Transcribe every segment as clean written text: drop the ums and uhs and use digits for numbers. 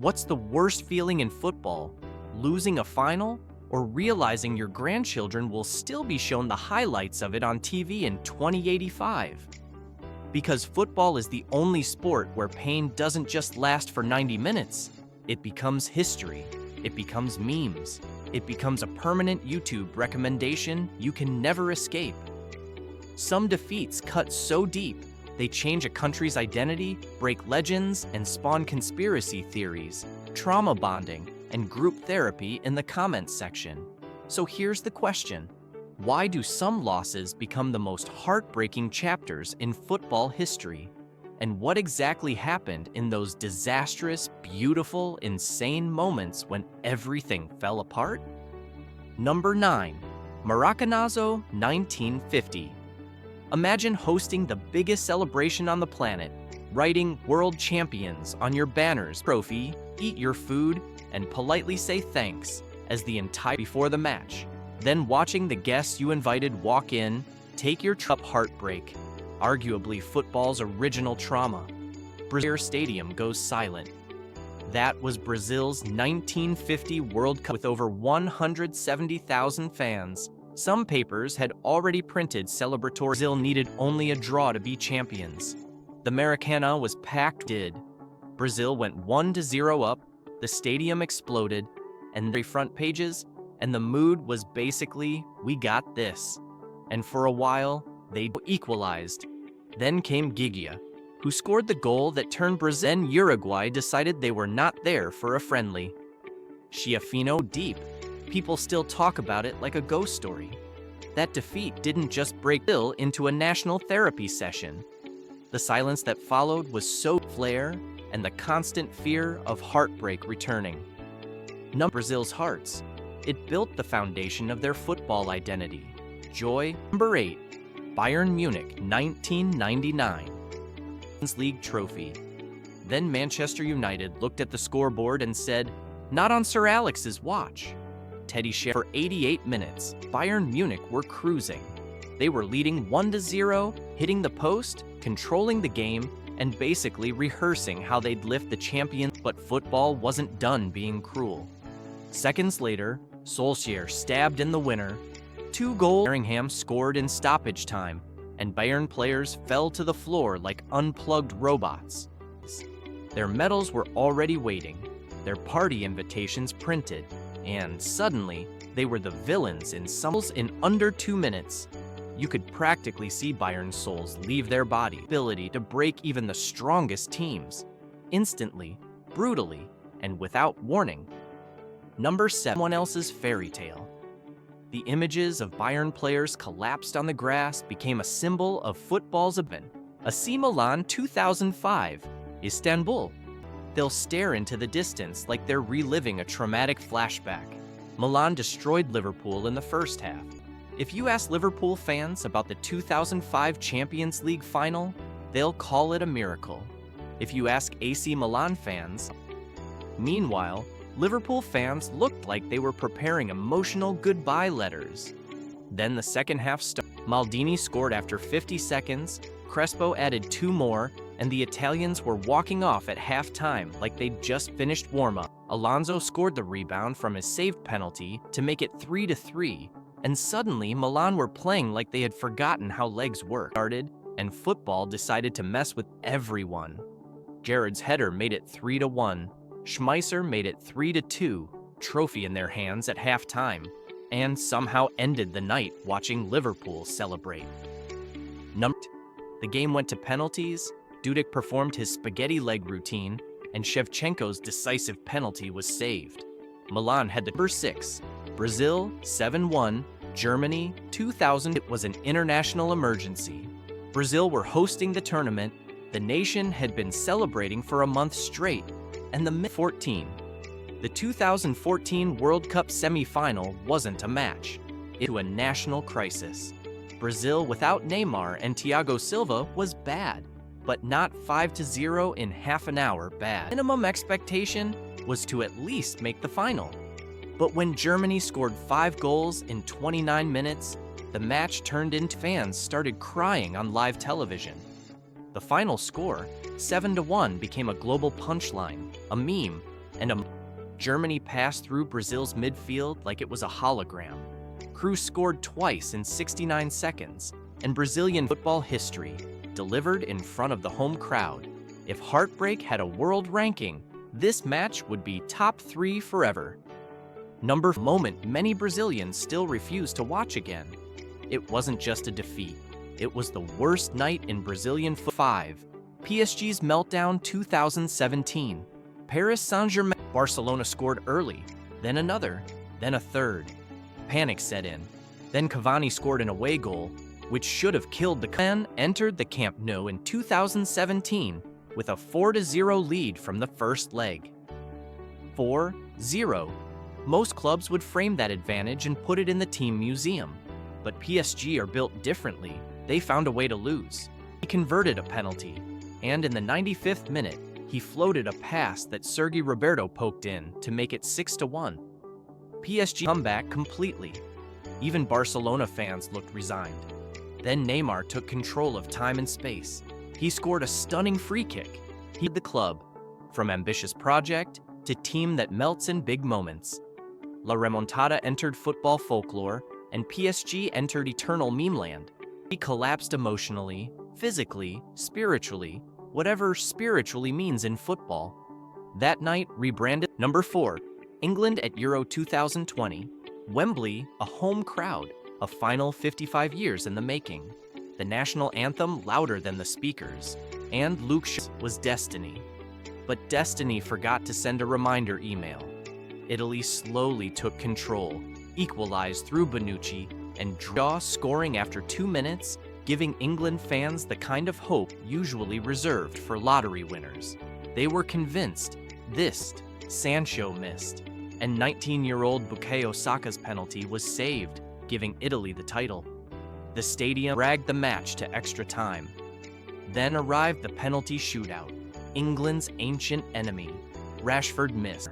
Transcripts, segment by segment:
What's the worst feeling in football? Losing a final? Or realizing your grandchildren will still be shown the highlights of it on TV in 2085? Because football is the only sport where pain doesn't just last for 90 minutes. It becomes history. It becomes memes. It becomes a permanent YouTube recommendation you can never escape. Some defeats cut so deep, they change a country's identity, break legends, and spawn conspiracy theories, trauma bonding, and group therapy in the comments section. So here's the question. Why do some losses become the most heartbreaking chapters in football history? And what exactly happened in those disastrous, beautiful, insane moments when everything fell apart? Number 9. Maracanazo, 1950. Imagine hosting the biggest celebration on the planet, writing "World Champions" on your banners, trophy, eat your food, and politely say thanks as the entire before the match. Then watching the guests you invited walk in, take your heartbreak, arguably football's original trauma. Brazil Stadium goes silent. That was Brazil's 1950 World Cup with over 170,000 fans. Some papers had already printed celebratory. Brazil needed only a draw to be champions. The Maracanazo was packed. Brazil went 1-0 up, the stadium exploded, and the front pages, and the mood was basically, we got this. And for a while, they equalized. Then came Gigia, who scored the goal that turned Brazil, and Uruguay decided they were not there for a friendly. Schiaffino deep. People still talk about it like a ghost story. That defeat didn't just break Brazil into a national therapy session. The silence that followed was so flair and the constant fear of heartbreak returning. Brazil's hearts. It built the foundation of their football identity. Joy. Number 8. Bayern Munich, 1999. Champions League trophy. Then Manchester United looked at the scoreboard and said, "Not on Sir Alex's watch." Teddy Sheringham. For 88 minutes, Bayern Munich were cruising. They were leading 1-0, hitting the post, controlling the game, and basically rehearsing how they'd lift the champions. But football wasn't done being cruel. Seconds later, Solskjaer stabbed in the winner. 2 goals. Sheringham scored in stoppage time, and Bayern players fell to the floor like unplugged robots. Their medals were already waiting, their party invitations printed, and suddenly, they were the villains in under 2 minutes. You could practically see Bayern's souls leave their body. Ability to break even the strongest teams. Instantly, brutally, and without warning. Number 7. Someone else's fairy tale. The images of Bayern players collapsed on the grass became a symbol of football's event. AC Milan 2005, Istanbul. They'll stare into the distance like they're reliving a traumatic flashback. Milan destroyed Liverpool in the first half. If you ask Liverpool fans about the 2005 Champions League final, they'll call it a miracle. If you ask AC Milan fans, meanwhile, Liverpool fans looked like they were preparing emotional goodbye letters. Then the second half started. Maldini scored after 50 seconds, Crespo added 2 more, and the Italians were walking off at halftime like they'd just finished warm-up. Alonso scored the rebound from his saved penalty to make it 3-3, and suddenly Milan were playing like they had forgotten how legs work. And football decided to mess with everyone. Gerrard's header made it 3-1. Schmeiser made it 3-2, trophy in their hands at halftime, and somehow ended the night watching Liverpool celebrate. The game went to penalties, Dudek performed his spaghetti leg routine, and Shevchenko's decisive penalty was saved. Milan had the number 6, Brazil 7-1, Germany 2000. It was an international emergency. Brazil were hosting the tournament, the nation had been celebrating for a month straight, and the 14. The 2014 World Cup semi-final wasn't a match. It was a national crisis. Brazil without Neymar and Thiago Silva was bad, but not 5-0 in half an hour bad. Minimum expectation was to at least make the final. But when Germany scored 5 goals in 29 minutes, the match turned into fans started crying on live television. The final score, 7-1, became a global punchline, a meme, and Germany passed through Brazil's midfield like it was a hologram. Cruz scored twice in 69 seconds, and Brazilian football history delivered in front of the home crowd. If Heartbreak had a world ranking, this match would be top 3 forever. Moment many Brazilians still refuse to watch again. It wasn't just a defeat. It was the worst night in Brazilian football. 5. PSG's meltdown 2017. Paris Saint-Germain. Barcelona scored early, then another, then a third. Panic set in. Then Cavani scored an away goal, which should have killed the Clan. Entered the Camp Nou in 2017 with a 4-0 lead from the first leg. 4-0. Most clubs would frame that advantage and put it in the team museum. But PSG are built differently. They found a way to lose. He converted a penalty, and in the 95th minute, he floated a pass that Sergi Roberto poked in to make it 6-1. PSG comeback completely. Even Barcelona fans looked resigned. Then Neymar took control of time and space. He scored a stunning free kick. He led the club from ambitious project to team that melts in big moments. La Remontada entered football folklore, and PSG entered eternal meme land. He collapsed emotionally, physically, spiritually, whatever spiritually means in football. That night rebranded. 4. England at Euro 2020. Wembley, a home crowd, a final 55 years in the making. The national anthem louder than the speakers, and Luke Shaw was destiny. But destiny forgot to send a reminder email. Italy slowly took control, equalized through Bonucci, and draw scoring after 2 minutes, giving England fans the kind of hope usually reserved for lottery winners. They were convinced this Sancho missed, and 19-year-old Bukayo Saka's penalty was saved, giving Italy the title. The stadium dragged the match to extra time. Then arrived the penalty shootout. England's ancient enemy, Rashford missed,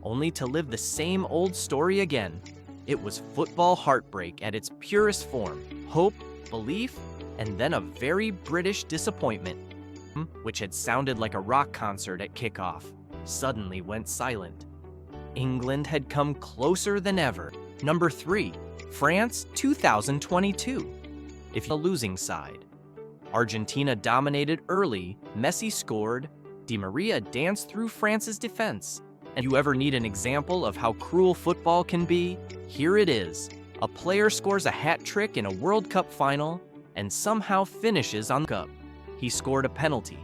only to live the same old story again. It was football heartbreak at its purest form. Hope, belief, and then a very British disappointment, which had sounded like a rock concert at kickoff, suddenly went silent. England had come closer than ever. 3. France 2022. If you're the losing side. Argentina dominated early, Messi scored, Di Maria danced through France's defense. And you ever need an example of how cruel football can be? Here it is. A player scores a hat trick in a World Cup final and somehow finishes on the cup. He scored a penalty.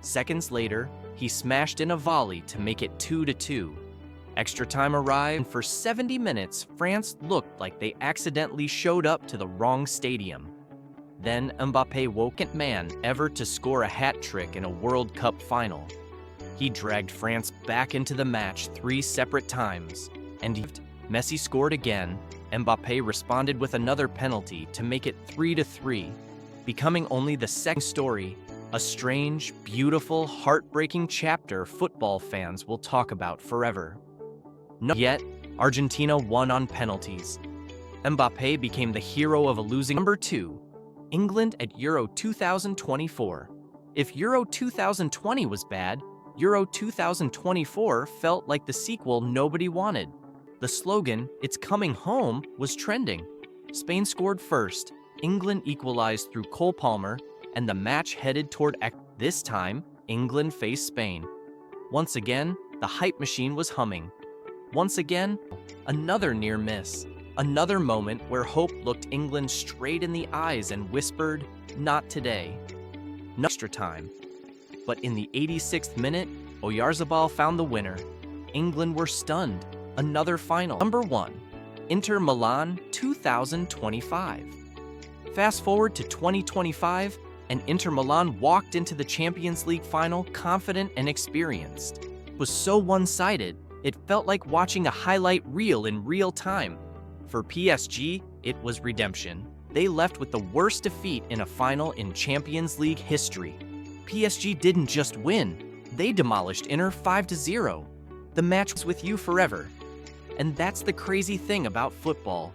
Seconds later, he smashed in a volley to make it 2-2. Extra time arrived, and for 70 minutes, France looked like they accidentally showed up to the wrong stadium. Then Mbappé woke up man ever to score a hat trick in a World Cup final. He dragged France back into the match 3 separate times, and Messi scored again. Mbappé responded with another penalty to make it 3-3, becoming only the second story, a strange, beautiful, heartbreaking chapter football fans will talk about forever. Yet, Argentina won on penalties. Mbappé became the hero of a losing. 2. England at Euro 2024. If Euro 2020 was bad, Euro 2024 felt like the sequel nobody wanted. The slogan, "It's coming home," was trending. Spain scored first, England equalized through Cole Palmer, and the match headed toward this time, England faced Spain. Once again, the hype machine was humming. Once again, another near miss. Another moment where hope looked England straight in the eyes and whispered, "Not today." No extra time. But in the 86th minute, Oyarzabal found the winner. England were stunned. Another final. 1. Inter Milan 2025. Fast forward to 2025, and Inter Milan walked into the Champions League final confident and experienced. It was so one-sided, it felt like watching a highlight reel in real time. For PSG, it was redemption. They left with the worst defeat in a final in Champions League history. PSG didn't just win, they demolished Inter 5-0. The match was with you forever. And that's the crazy thing about football.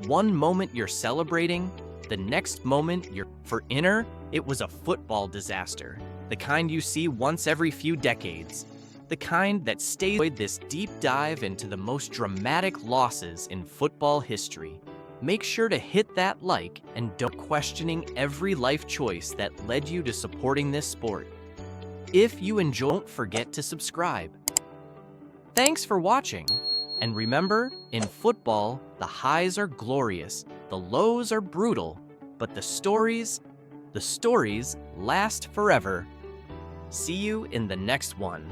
One moment you're celebrating, the next moment you're... For Inter, it was a football disaster, the kind you see once every few decades. the kind that stays with this deep dive into the most dramatic losses in football history. Make sure to hit that like and don't questioning every life choice that led you to supporting this sport. If you enjoy, don't forget to subscribe. Thanks for watching. And remember, in football, the highs are glorious, the lows are brutal, but the stories last forever. See you in the next one.